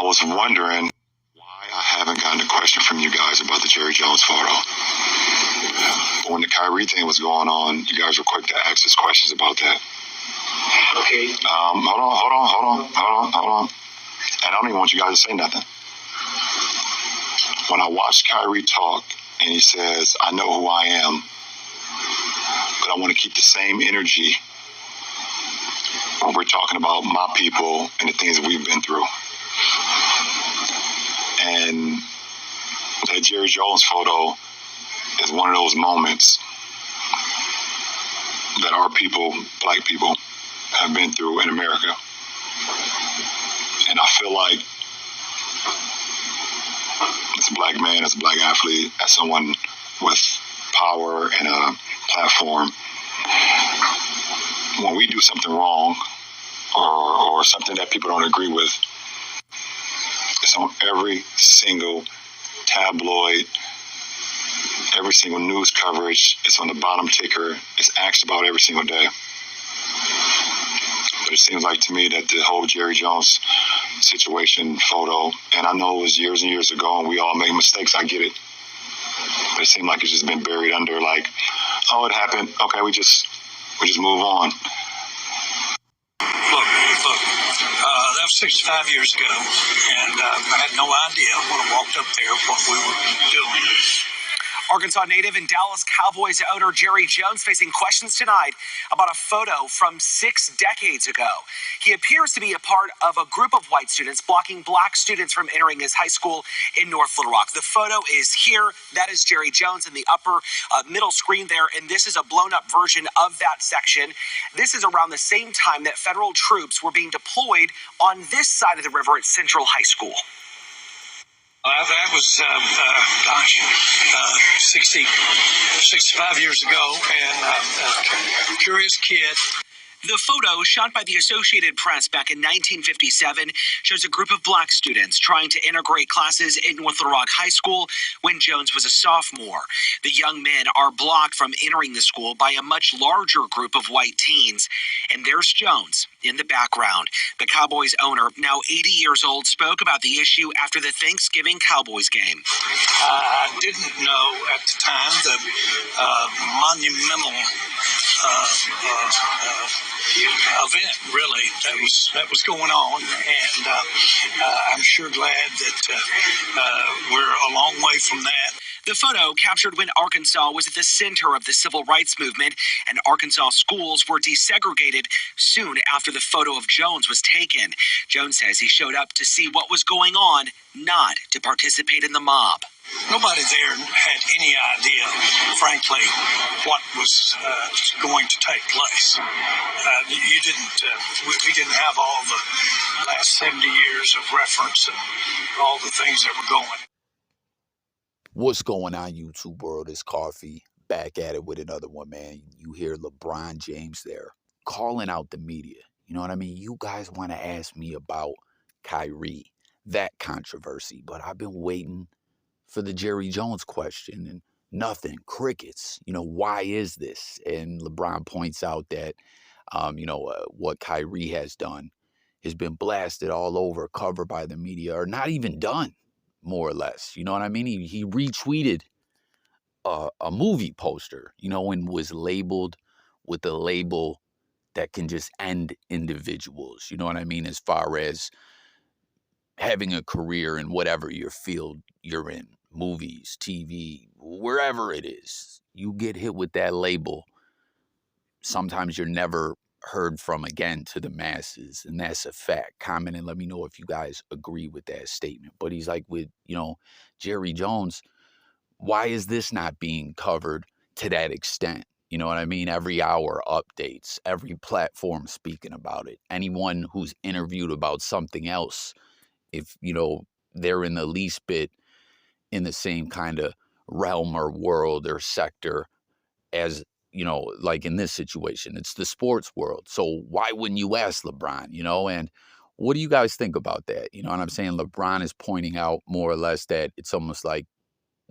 was wondering why I haven't gotten a question from you guys about the Jerry Jones photo. But when the Kyrie thing was going on, you guys were quick to ask us questions about that. Okay. Hold on. And I don't even want you guys to say nothing. When I watched Kyrie talk and he says, I know who I am, but I want to keep the same energy when we're talking about my people and the things that we've been through. And that Jerry Jones photo is one of those moments that our people, black people, have been through in America. And I feel like as a black man, as a black athlete, as someone with power and a platform, when we do something wrong or something that people don't agree with, it's on every single tabloid, every single news coverage. It's on the bottom ticker. It's asked about every single day. But it seems like to me that the whole Jerry Jones situation photo, and I know it was years and years ago and we all make mistakes, I get it. But it seemed like it's just been buried under like, oh, it happened. Okay, we just move on. Look, that was 65 years ago, and I had no idea when I walked up there what we were doing. Arkansas native and Dallas Cowboys owner Jerry Jones facing questions tonight about a photo from 6 decades ago. He appears to be a part of a group of white students blocking black students from entering his high school in North Little Rock. The photo is here. That is Jerry Jones in the upper middle screen there, and this is a blown-up version of that section. This is around the same time that federal troops were being deployed on this side of the river at Central High School. That was, 65 years ago, and a curious kid. The photo, shot by the Associated Press back in 1957, shows a group of black students trying to integrate classes in North Little Rock High School when Jones was a sophomore. The young men are blocked from entering the school by a much larger group of white teens. And there's Jones in the background. The Cowboys owner, now 80 years old, spoke about the issue after the Thanksgiving Cowboys game. I didn't know at the time the monumental event, really, that was going on, and I'm sure glad that we're a long way from that. The photo captured when Arkansas was at the center of the civil rights movement, and Arkansas schools were desegregated soon after the photo of Jones was taken. Jones says he showed up to see what was going on, not to participate in the mob. Nobody there had any idea, frankly, what was going to take place. We didn't have all the last 70 years of reference and all the things that were going. What's going on, YouTube world? It's Coffee, back at it with another one, man. You hear LeBron James there calling out the media. You know what I mean? You guys want to ask me about Kyrie, that controversy, but I've been waiting for the Jerry Jones question and nothing, crickets. Why is this? And LeBron points out that, what Kyrie has done has been blasted all over, covered by the media, or not even done, more or less. You know what I mean? He retweeted a movie poster, and was labeled with a label that can just end individuals. You know what I mean? As far as having a career in whatever your field you're in, movies, TV, wherever it is, you get hit with that label. Sometimes you're never heard from again to the masses, and that's a fact. Comment and let me know if you guys agree with that statement. But he's like, with, Jerry Jones, why is this not being covered to that extent? You know what I mean? Every hour updates, every platform speaking about it. Anyone who's interviewed about something else, if, they're in the least bit in the same kind of realm or world or sector as, like in this situation, it's the sports world. So why wouldn't you ask LeBron, and what do you guys think about that? You know what I'm saying? LeBron is pointing out more or less that it's almost like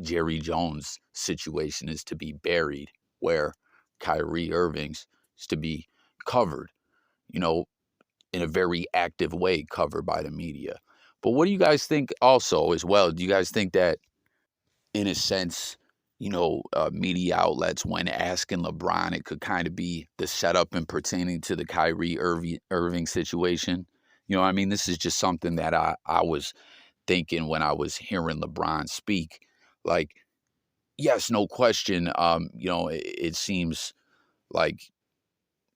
Jerry Jones' situation is to be buried, where Kyrie Irving's is to be covered, in a very active way, covered by the media. But what do you guys think also as well? Do you guys think that, in a sense, media outlets, when asking LeBron, it could kind of be the setup and pertaining to the Kyrie Irving situation? I mean, this is just something that I was thinking when I was hearing LeBron speak. Like, yes, no question, it seems like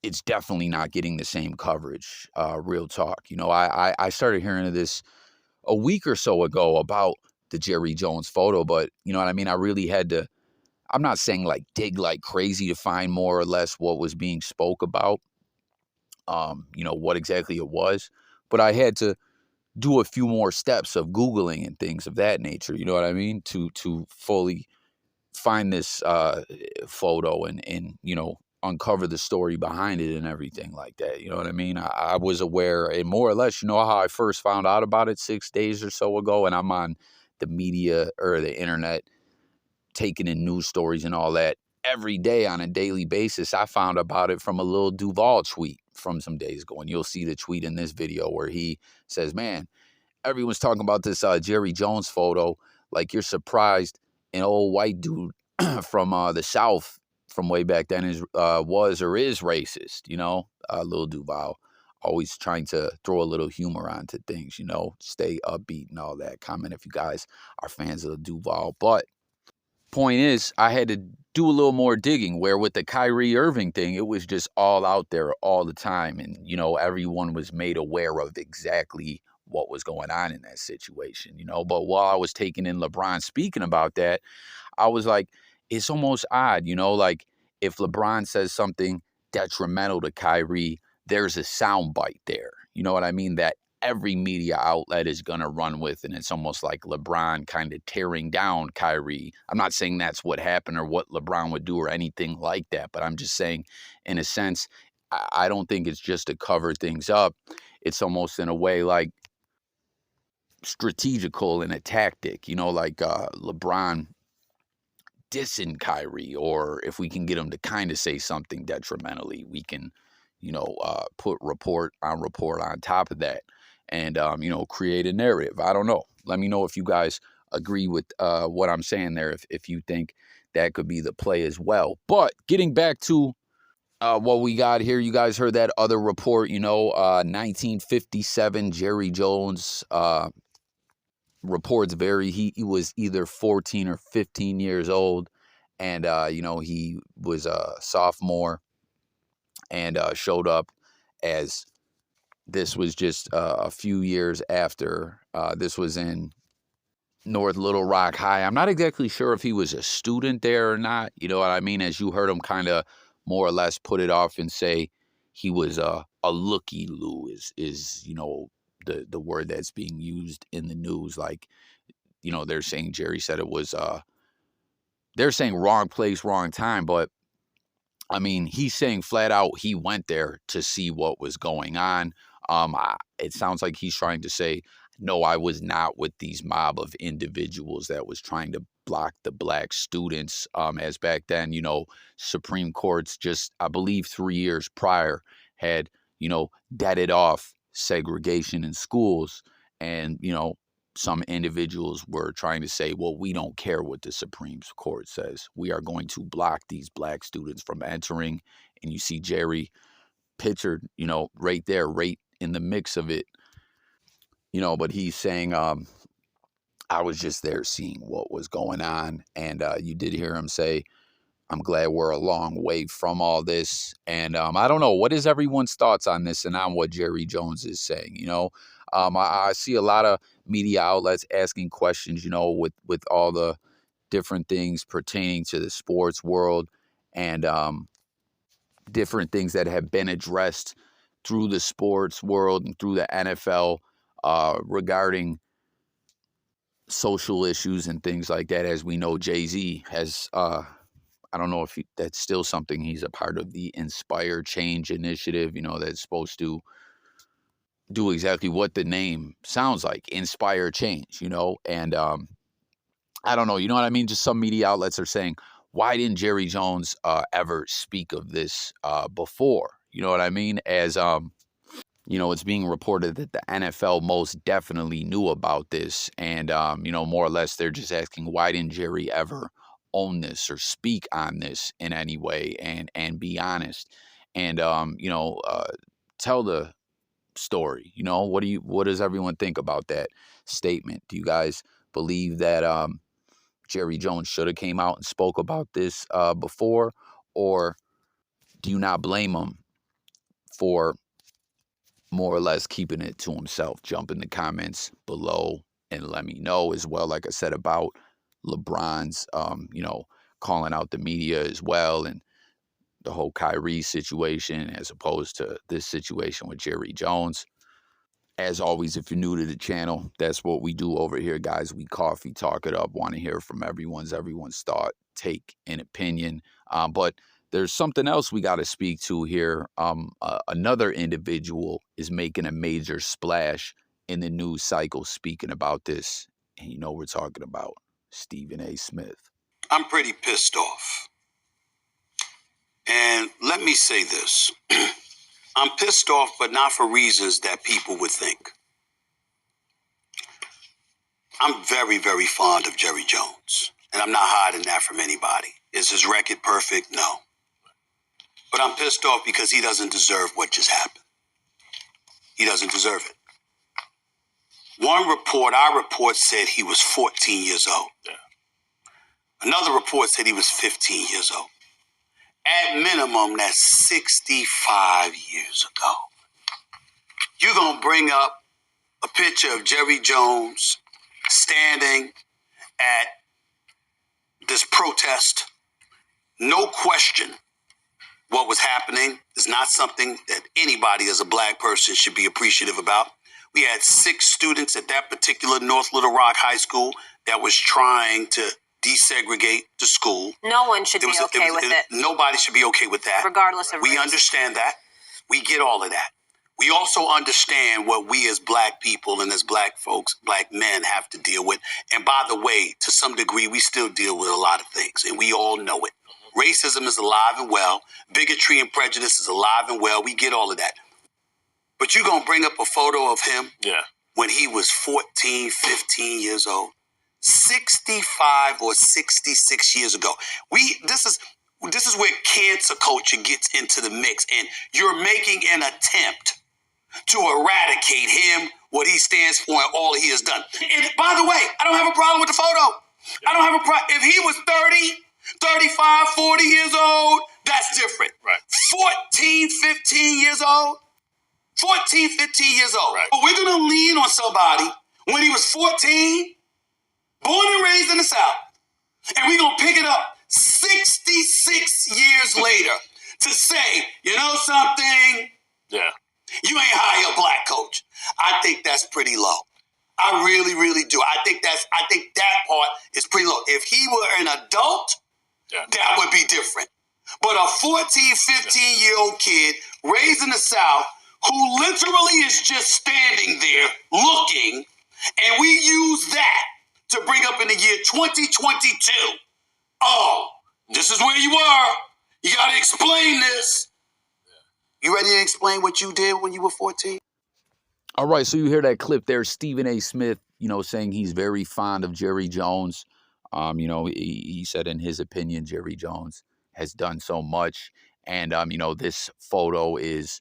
it's definitely not getting the same coverage, real talk. I started hearing of this a week or so ago about the Jerry Jones photo, but you know what I mean? I really had to, I'm not saying like dig like crazy to find more or less what was being spoke about, what exactly it was, but I had to do a few more steps of Googling and things of that nature, you know what I mean? To fully find this photo and uncover the story behind it and everything like that. You know what I mean? I was aware, and more or less, how I first found out about it 6 days or so ago, and I'm on the media or the internet taking in news stories and all that every day on a daily basis. I found about it from a little Duval tweet from some days ago, and you'll see the tweet in this video where he says, man, everyone's talking about this Jerry Jones photo like you're surprised an old white dude from the South from way back then was or is racist, Lil Duval. Always trying to throw a little humor onto things, stay upbeat and all that. Comment if you guys are fans of the Duval. But point is, I had to do a little more digging, where with the Kyrie Irving thing, it was just all out there all the time. And, everyone was made aware of exactly what was going on in that situation, But while I was taking in LeBron speaking about that, I was like, it's almost odd, like if LeBron says something detrimental to Kyrie, there's a soundbite there. You know what I mean? That every media outlet is going to run with, and it's almost like LeBron kind of tearing down Kyrie. I'm not saying that's what happened or what LeBron would do or anything like that, but I'm just saying, in a sense, I don't think it's just to cover things up. It's almost in a way like strategical and a tactic, like LeBron dissing Kyrie, or if we can get him to kind of say something detrimentally, we can, put report on top of that and, create a narrative. I don't know. Let me know if you guys agree with what I'm saying there, if you think that could be the play as well. But getting back to what we got here, you guys heard that other report, 1957 Jerry Jones reports vary. He was either 14 or 15 years old, and he was a sophomore and showed up as, this was just a few years after. This was in North Little Rock High. I'm not exactly sure if he was a student there or not. You know what I mean? As you heard him kind of more or less put it off and say he was a looky-loo is the word that's being used in the news. Like, they're saying Jerry said it was, they're saying wrong place, wrong time. But, I mean, he's saying flat out he went there to see what was going on. It sounds like he's trying to say, no, I was not with these mob of individuals that was trying to block the black students. As back then, Supreme Courts just, I believe 3 years prior, had, deaded off segregation in schools. And, some individuals were trying to say, well, we don't care what the Supreme Court says. We are going to block these black students from entering. And you see Jerry pictured, right there, right in the mix of it. But he's saying, I was just there seeing what was going on. And you did hear him say, I'm glad we're a long way from all this. And I don't know, what is everyone's thoughts on this and on what Jerry Jones is saying? I see a lot of media outlets asking questions, with all the different things pertaining to the sports world and different things that have been addressed through the sports world and through the NFL regarding social issues and things like that. As we know, Jay-Z has, I don't know if that's still something, he's a part of the Inspire Change initiative, that's supposed to do exactly what the name sounds like, inspire change, and I don't know, you know what I mean? Just some media outlets are saying, why didn't Jerry Jones ever speak of this before? You know what I mean? As it's being reported that the NFL most definitely knew about this. And, more or less, they're just asking, why didn't Jerry ever own this or speak on this in any way and be honest? And, tell the story. What does everyone think about that statement? Do you guys believe that Jerry Jones should have came out and spoke about this before? Or do you not blame him for more or less keeping it to himself? Jump in the comments below and let me know as well. Like I said about LeBron's, calling out the media as well, and the whole Kyrie situation as opposed to this situation with Jerry Jones. As always, if you're new to the channel, that's what we do over here, guys. We coffee talk it up. Want to hear from everyone's thought, take, and opinion. But there's something else we got to speak to here. Another individual is making a major splash in the news cycle speaking about this. And we're talking about Stephen A. Smith. I'm pretty pissed off. And let me say this. I'm pissed off, but not for reasons that people would think. I'm very, very fond of Jerry Jones, and I'm not hiding that from anybody. Is his record perfect? No. But I'm pissed off because he doesn't deserve what just happened. He doesn't deserve it. Our report said he was 14 years old. Yeah. Another report said he was 15 years old. At minimum, that's 65 years ago. You're going to bring up a picture of Jerry Jones standing at this protest. No question what was happening is not something that anybody as a black person should be appreciative about. We had 6 students at that particular North Little Rock High School that was trying to desegregate the school. No one should be okay with it. Nobody should be okay with that. Regardless of race. We understand that. We get all of that. We also understand what we as black people and as black folks, black men have to deal with. And by the way, to some degree, we still deal with a lot of things, and we all know it. Racism is alive and well. Bigotry and prejudice is alive and well. We get all of that. But you're going to bring up a photo of him when he was 14, 15 years old? 65 or 66 years ago. This is where cancer culture gets into the mix, and you're making an attempt to eradicate him, what he stands for, and all he has done. And by the way, I don't have a problem with the photo. I don't have a problem. If he was 30, 35, 40 years old, that's different. Right. 14, 15 years old. 14, 15 years old. Right. But we're going to lean on somebody when he was 14, born and raised in the South, and we're going to pick it up 66 years later to say, you know something? Yeah. You ain't hire a black coach. I think that's pretty low. I really, really do. I think that part is pretty low. If he were an adult, that would be different. But a 14, 15-year-old kid raised in the South who literally is just standing there looking, and we use that to bring up in the year 2022. Oh, this is where you are. You got to explain this. You ready to explain what you did when you were 14? All right, so you hear that clip there, Stephen A. Smith, saying he's very fond of Jerry Jones. He said in his opinion, Jerry Jones has done so much. And, this photo is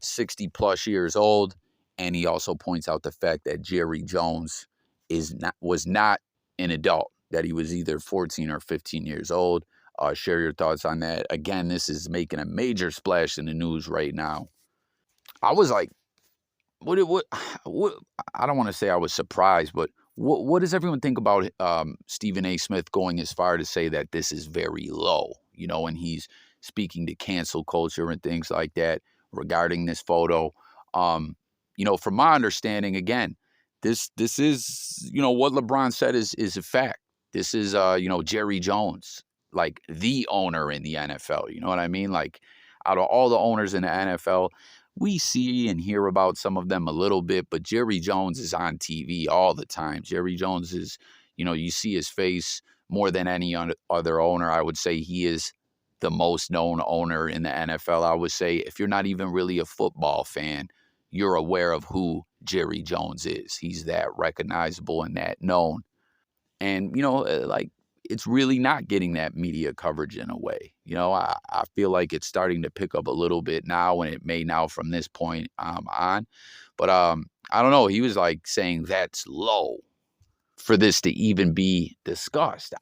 60 plus years old. And he also points out the fact that Jerry Jones was not an adult, that he was either 14 or 15 years old. Share your thoughts on that. Again, this is making a major splash in the news right now. I was like, what I don't want to say I was surprised, but what does everyone think about Stephen A. Smith going as far to say that this is very low, and he's speaking to cancel culture and things like that regarding this photo? From my understanding, again, this is, what LeBron said is a fact. This is, Jerry Jones, like the owner in the NFL. You know what I mean? Like, out of all the owners in the NFL, we see and hear about some of them a little bit, but Jerry Jones is on TV all the time. Jerry Jones is, you see his face more than any other owner. I would say he is the most known owner in the NFL. I would say if you're not even really a football fan, you're aware of who Jerry Jones is. He's that recognizable and that known. And, like, it's really not getting that media coverage in a way. I feel like it's starting to pick up a little bit now, and it may now from this point on. But I don't know. He was like saying that's low for this to even be discussed.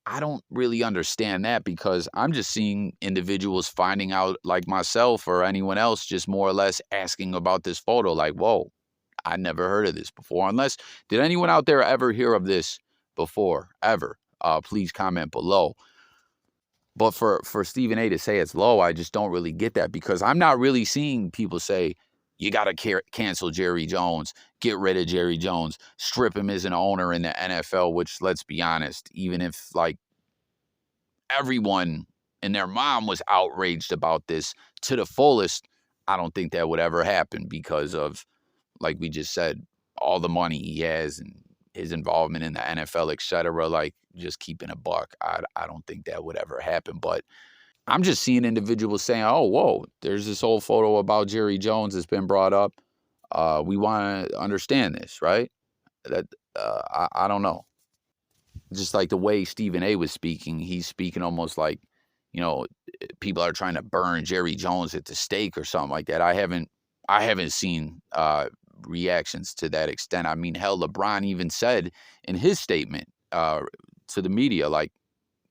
I don't really understand that, because I'm just seeing individuals finding out, like myself or anyone else, just more or less asking about this photo. Like, whoa, I never heard of this before. Unless, did anyone out there ever hear of this before? Ever? Please comment below. But for Stephen A to say it's low, I just don't really get that, because I'm not really seeing people say, you got to cancel Jerry Jones, get rid of Jerry Jones, strip him as an owner in the NFL, which, let's be honest, even if like everyone and their mom was outraged about this to the fullest, I don't think that would ever happen, because of, like we just said, all the money he has and his involvement in the NFL, etc. Like, just keeping a buck, I don't think that would ever happen. But I'm just seeing individuals saying, oh, whoa, there's this whole photo about Jerry Jones that's been brought up. We want to understand this, right? That I don't know. Just like the way Stephen A was speaking, he's speaking almost like, people are trying to burn Jerry Jones at the stake or something like that. I haven't seen reactions to that extent. I mean, hell, LeBron even said in his statement to the media, like,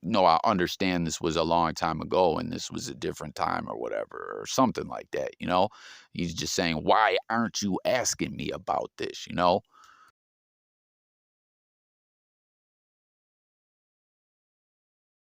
no, I understand this was a long time ago and this was a different time or whatever, or something like that, He's just saying, why aren't you asking me about this,